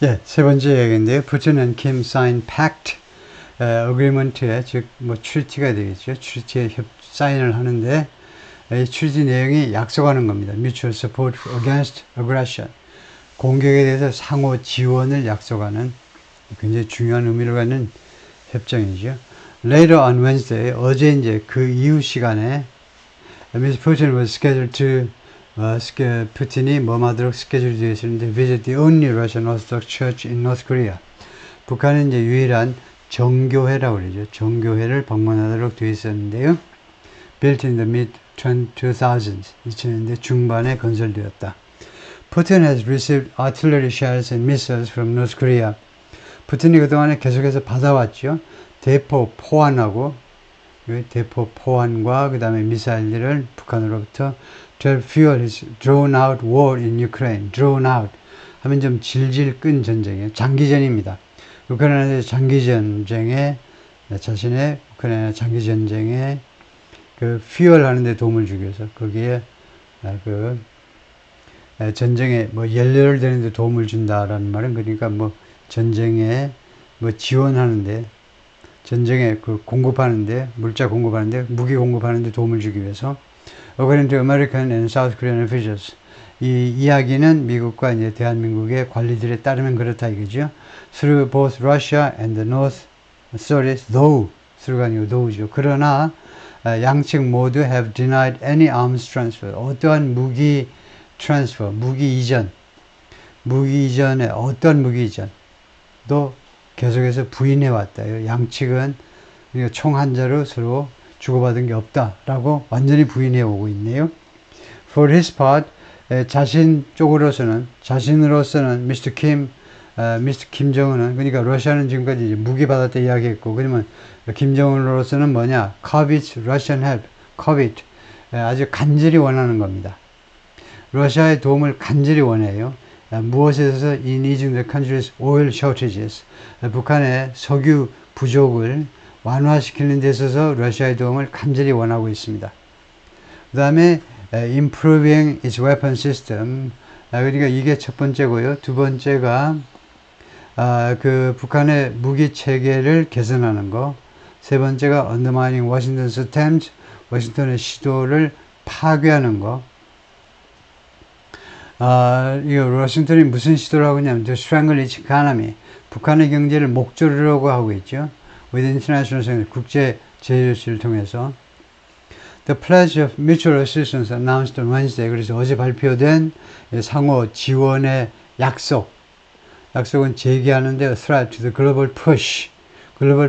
예, 세 번째 얘기인데요. 푸틴 and Kim sign pact agreement에 즉 뭐 treaty가 되겠죠. treaty에 사인을 하는데 이 treaty 내용이 약속하는 겁니다. mutual support against aggression. 공격에 대해서 상호 지원을 약속하는 굉장히 중요한 의미를 갖는 협정이죠. Later on Wednesday, 어제 이제 그 이후 시간에 Mr. Putin was scheduled to 푸틴이 뭐하도록 스케줄이 되어 있었는데 visit the only Russian Orthodox Church in North Korea. 북한은 이제 유일한 정교회라고 그러죠. 정교회를 방문하도록 되어 있었는데요. Built in the mid-2000s, 2000년대 중반에 건설되었다. Putin has received artillery shells and missiles from North Korea. 푸틴이 그동안에 계속해서 받아왔죠. 대포 포환하고 대포 포환과 그 다음에 미사일들을 북한으로부터 to fuel his drawn-out war in Ukraine. drawn out 하면 좀 질질 끈 전쟁이에요. 장기전입니다. 우크라이나의 장기전쟁에 자신의 우크라이나 장기전쟁에 그 fuel 하는 데 도움을 주기 위해서 거기에 그 전쟁에 뭐 연료를 되는 데 도움을 준다라는 말은 그러니까 뭐 전쟁에 뭐 지원하는데 전쟁에 그 공급하는데 물자 공급하는데 무기 공급하는데 도움을 주기 위해서 according to American and South Korean officials 이 이야기는 미국과 이제 대한민국의 관리들에 따르면 그렇다 이거죠. Through both Russia and the North, though through가 아니고 though죠. 그러나 양측 모두 have denied any arms transfer. 어떠한 무기 transfer, 무기 이전에 어떤 무기 이전도 계속해서 부인해 왔다요. 양측은 총 한 자로 서로 주고받은 게 없다라고 완전히 부인해 오고 있네요. For his part, 자신으로서는 Mr. 김정은은 그러니까 러시아는 지금까지 이제 무기 받았다 이야기했고 그러면 김정은으로서는 뭐냐? covet Russian help, covet 아주 간절히 원하는 겁니다. 러시아의 도움을 간절히 원해요. 무엇에 있어서 in easing the country's oil shortages 북한의 석유 부족을 완화시키는 데 있어서 러시아의 도움을 간절히 원하고 있습니다. 그 다음에 improving its weapon system 그러니까 이게 첫 번째고요. 두 번째가 그 북한의 무기 체계를 개선하는 거. 세 번째가 undermining Washington's attempt 워싱턴의 시도를 파괴하는 거. 이거 워싱턴이 무슨 시도를 하고 있냐면 to strangle its economy 북한의 경제를 목조르려고 하고 있죠. with international sanctions 국제 제재 조치를 통해서 The pledge of mutual assistance announced on Wednesday 그래서 어제 발표된 상호 지원의 약속은 제기하는데 a threat to the global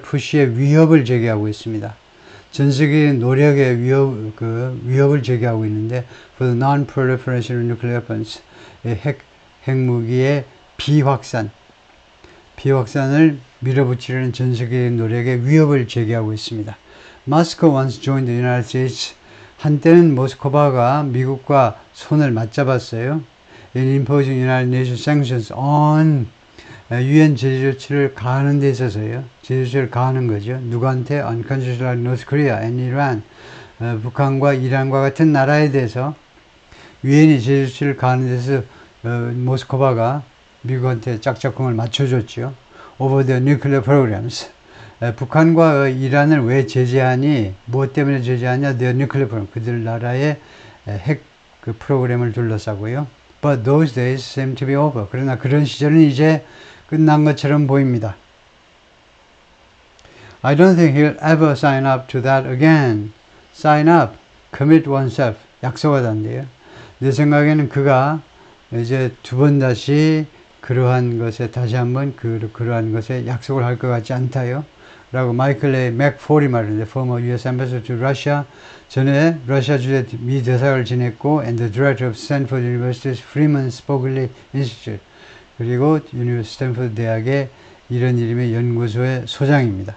push의 위협을 제기하고 있습니다. 전 세계의 노력의 위협을 제기하고 있는데 for the non-proliferation of nuclear weapons 핵무기의 비확산을 밀어붙이려는 전 세계의 노력의 위협을 제기하고 있습니다. Moscow once joined the United States 한때는 모스크바가 미국과 손을 맞잡았어요. In imposing United Nations sanctions on 유엔 제재 조치를 가하는 데 있어서요. 제재 조치를 가하는 거죠. 누구한테? On countries like North Korea and Iran. 북한과 이란과 같은 나라에 대해서 유엔이 제재 조치를 가하는 데서 모스크바가 미국한테 짝짝꿍을 맞춰줬죠. Over the nuclear programs. 북한과 이란을 왜 제재하니? 무엇 때문에 제재하냐? Their nuclear program. 그들 나라의 핵 그 프로그램을 둘러싸고요. But those days seem to be over. 그러나 그런 시절은 이제 끝난 것처럼 보입니다. I don't think he'll ever sign up to that again. Sign up, commit oneself. 약속하단데요. 내 생각에는 그가 이제 두 번 다시 그러한 것에 다시 한번 그러한 것에 약속을 할 것 같지 않다요. 라고 마이클 A. 맥폴이 말하는데 former U.S. ambassador to Russia 전에 러시아 주재 미 대사를 지냈고 and the director of Stanford University's Freeman Spogli Institute 그리고 스탠포드 대학의 이런 이름의 연구소의 소장입니다.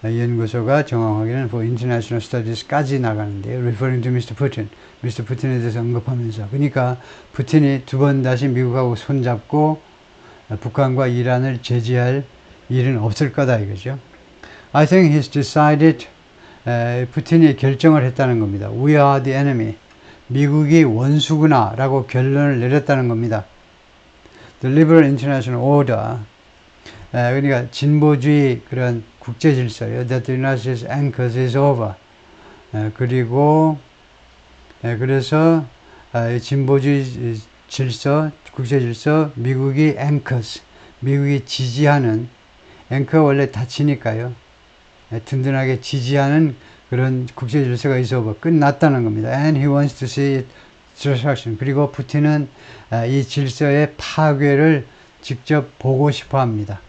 연구소가 정확하게는 for International Studies까지 나가는데요. Referring to Mr. Putin, Mr. Putin에 대해서 언급하면서 그러니까 푸틴이 두 번 다시 미국하고 손잡고 북한과 이란을 제재할 일은 없을 거다 이거죠. I think he's decided 푸틴이 결정을 했다는 겁니다. We are the enemy. 미국이 원수구나 라고 결론을 내렸다는 겁니다. the liberal international order, 그러니까 진보주의 그런 국제 질서요. that the United States anchors is over. 그리고 그래서 진보주의 질서, 국제 질서, 미국이 anchors, 미국이 지지하는, 앵커가 원래 닫히니까요. 든든하게 지지하는 그런 국제 질서가 있어 끝났다는 겁니다. And he wants to see it destruction. 그리고 푸틴은 이 질서의 파괴를 직접 보고 싶어 합니다.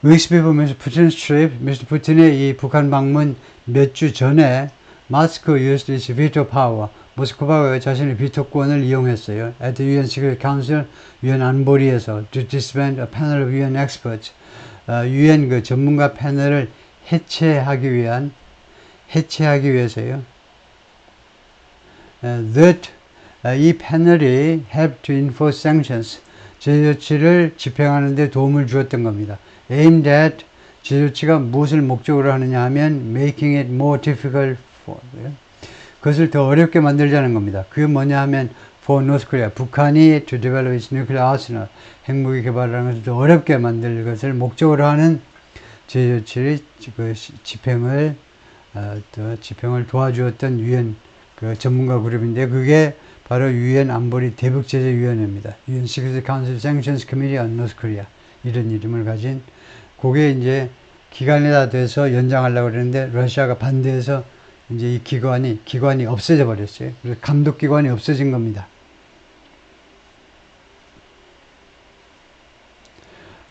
Weeks before Mr. Putin's trip, Mr. 푸틴의 이 북한 방문 몇 주 전에 Moscow used its veto power. 모스크바가 자신의 비토권을 이용했어요. At the UN Security Council, UN 안보리에서 to disband a panel of UN experts. UN 그 전문가 패널을 해체하기 위해서요. That 이 패널이 helped to enforce sanctions. 제조치를 집행하는 데 도움을 주었던 겁니다. Aimed at 제조치가 무엇을 목적으로 하느냐 하면 making it more difficult for 그것을 더 어렵게 만들자는 겁니다. 그게 뭐냐 하면 for North Korea 북한이 to develop its nuclear arsenal 핵무기 개발하는 것을 더 어렵게 만들 것을 목적으로 하는 제조치의 그 집행을 도와주었던 UN 그 전문가 그룹인데 그게 바로 UN 안보리 대북제재위원회입니다. UN Security Council Sanctions Committee on North Korea 이런 이름을 가진 그게 이제 기간이 다 돼서 연장하려고 그랬는데 러시아가 반대해서 이제 이 기관이 없어져 버렸어요. 그래서 감독기관이 없어진 겁니다.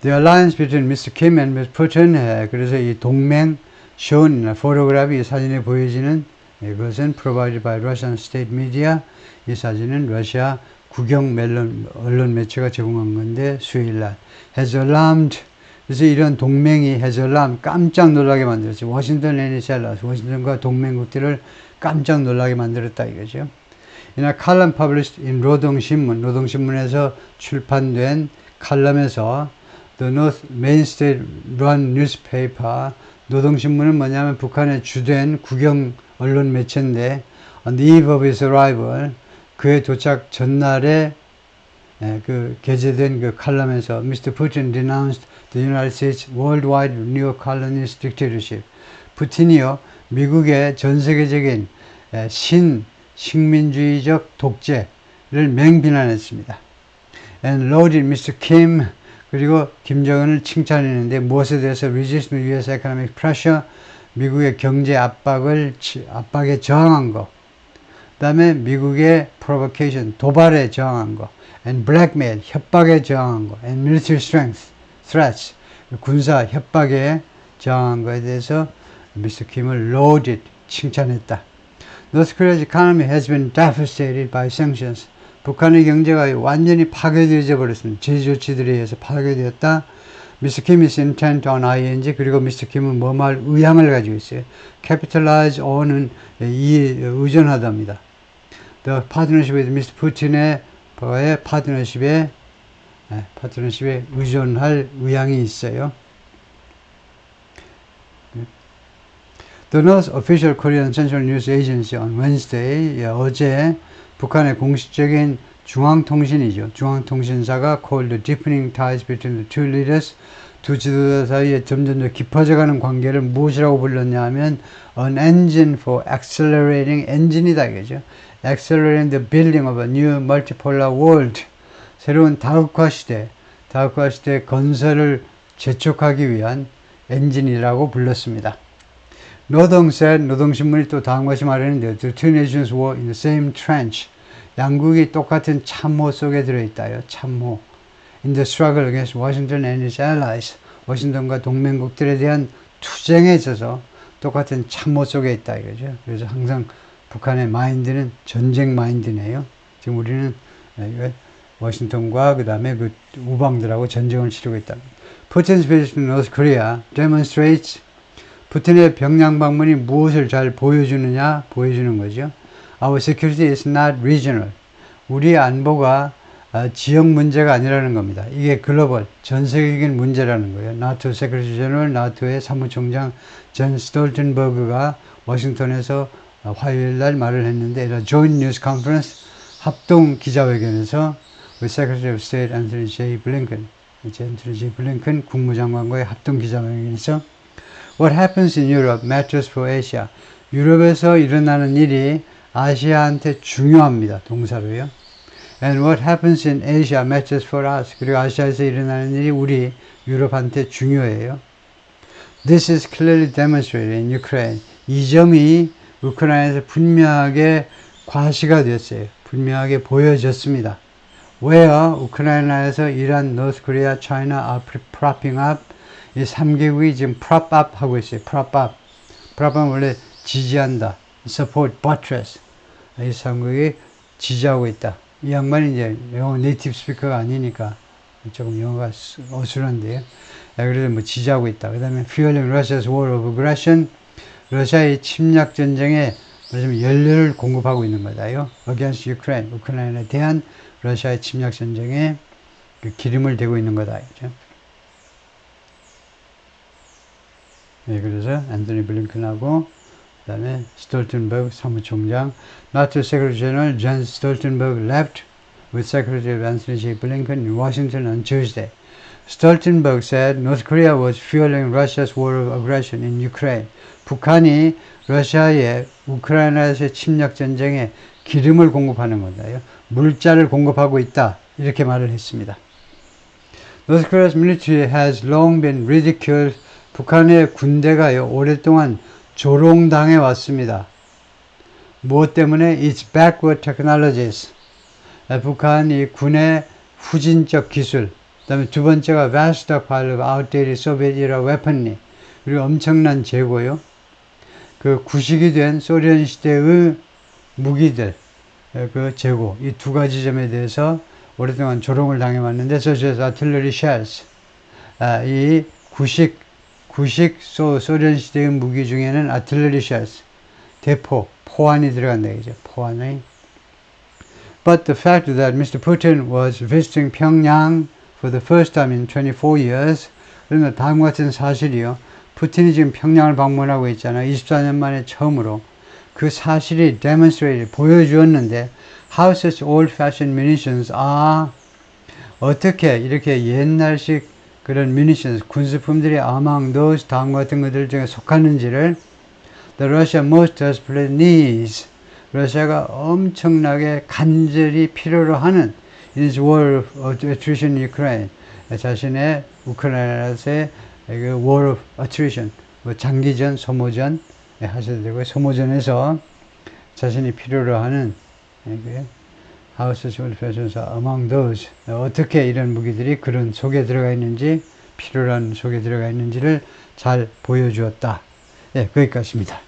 The alliance between Mr. Kim and Mr. Putin, 그래서 이 동맹 shown photograph 이 사진에 보여지는 그것은 provided by Russian state media. 이 사진은 러시아 국영 언론 매체가 제공한 건데 수요일날 has alarmed. 그래서 이런 동맹이 has alarmed 깜짝 놀라게 만들었죠. 워싱턴 NHLS 워싱턴과 동맹국들을 깜짝 놀라게 만들었다 이거죠. In a column published in 노동신문에서 출판된 칼럼에서 The North Main State Run Newspaper 노동신문은 뭐냐면 북한의 주된 국영 언론 매체인데 on the eve of his arrival 그의 도착 전날에 그 게재된 그 칼럼에서 Mr. Putin denounced the United States worldwide neo-colonialist dictatorship. 푸틴이요 미국의 전 세계적인 식민주의적 독재를 맹비난했습니다. And lauded Mr. Kim 그리고 김정은을 칭찬했는데 무엇에 대해서 resist U.S. economic pressure 미국의 경제 압박에 저항한 거. 그 다음에 미국의 provocation 도발에 저항한 거. And blackmail 협박에 저항한 거. And military strength threats 군사 협박에 저항한 거에 대해서 미스터 킴을 lauded 칭찬했다. North Korea's economy has been devastated by sanctions. 북한의 경제가 완전히 파괴되어 버렸습니다. 제조치들에 의해서 파괴되었다. Mr. Kim is intent on ing 그리고 Mr. Kim은 뭐말 의향을 가지고 있어요. Capitalize on은 의존하답니다. The partnership with Mr. Putin의 파트너십에 의존할 의향이 있어요. The North Official Korean Central News Agency on Wednesday 어제 북한의 공식적인 중앙통신이죠. 중앙통신사가 called the deepening ties between the two leaders 두 지도자 사이에 점점 더 깊어져가는 관계를 무엇이라고 불렀냐 하면 an engine for accelerating 엔진이다 이거죠. Accelerating the building of a new multipolar world 새로운 다극화 시대 건설을 재촉하기 위한 엔진이라고 불렀습니다. 노동신문이 또 다음 것이 말했는데 The two nations were in the same trench. 양국이 똑같은 참호 속에 들어있다요. 참호. In the struggle against Washington and its allies. 워싱턴과 동맹국들에 대한 투쟁에 있어서 똑같은 참호 속에 있다 이거죠. 그래서 항상 북한의 마인드는 전쟁 마인드네요. 지금 우리는 워싱턴과 그 다음에 그 우방들하고 전쟁을 치르고 있다. Putin's visit to North Korea demonstrates 푸틴의 평양 방문이 무엇을 잘 보여주는 거죠. Our security is not regional. 우리 안보가 지역 문제가 아니라는 겁니다. 이게 글로벌, 전 세계적인 문제라는 거예요. 나토 세크레터리 제너럴, 나토의 사무총장 존 스톨텐버그가 워싱턴에서 화요일 날 말을 했는데, Joint News Conference 합동 기자회견에서 with Secretary of State Anthony J. Blinken. 이제 Anthony J. Blinken 국무장관과의 합동 기자회견에서 What happens in Europe matters for Asia. 유럽에서 일어나는 일이 아시아한테 중요합니다. 동사로요. And what happens in Asia matters for us. 그리고 아시아에서 일어나는 일이 우리 유럽한테 중요해요. This is clearly demonstrated in Ukraine. 이 점이 우크라이나에서 분명하게 과시가 되었어요. 분명하게 보여졌습니다. Where 우크라이나에서 이란, North Korea, China are propping up. 이 3개국이 지금 prop up 하고 있어요. prop up. prop up은 원래 지지한다. support, buttress. 이 3개국이 지지하고 있다. 이 양반이 이제 영어 네이티브 스피커가 아니니까 조금 영어가 어수선한데요. 그래서 뭐 지지하고 있다. 그 다음에 fueling Russia's war of aggression. 러시아의 침략 전쟁에 말하자면 연료를 공급하고 있는 거다요. against Ukraine. 우크라이나에 대한 러시아의 침략 전쟁에 그 기름을 대고 있는 거다. 그죠? 네, 그래서 앤토니 블링컨하고 그다음에 스톨텐버그 사무총장, NATO Secretary General Jens Stoltenberg left with Secretary of Anthony J. Blinken in Washington on Tuesday. Stoltenberg said North Korea was fueling Russia's war of aggression in Ukraine. 북한이 러시아의 우크라이나에서의 침략 전쟁에 기름을 공급하는 거다요. 물자를 공급하고 있다. 이렇게 말을 했습니다. North Korea's military has long been ridiculed. 북한의 군대가요, 오랫동안 조롱당해 왔습니다. 무엇 때문에? It's backward technologies. 북한이 군의 후진적 기술. 그 다음에 두 번째가 vast stockpile of outdated Soviet era weaponry. 그리고 엄청난 재고요. 그 구식이 된 소련 시대의 무기들, 그 재고. 이 두 가지 점에 대해서 오랫동안 조롱을 당해왔는데, such as artillery shells. 이 구식 소련 시대의 무기 중에는 artillery shells, 대포, 포환이 들어간다, 이제 포환이. But the fact that Mr. Putin was visiting Pyongyang for the first time in 24 years, 그러면 다음과 같은 사실이요. 푸틴이 지금 평양을 방문하고 있잖아요. 24년 만에 처음으로. 그 사실이 demonstrated, 보여주었는데, how such old-fashioned munitions are, 어떻게 이렇게 옛날식 그런 munitions, 군수품들이 among those 다음과 같은 것들 중에 속하는지를 the Russia most desperately needs, 러시아가 엄청나게 간절히 필요로 하는 in its war of attrition in Ukraine, 자신의 우크라이나에서의 war of attrition, 장기전, 소모전 하셔도 되고요. 소모전에서 자신이 필요로 하는 how such old-fashioned are among those, 어떻게 이런 무기들이 그런 속에 들어가 있는지, 필요한 속에 들어가 있는지를 잘 보여주었다. 네, 거기까지입니다.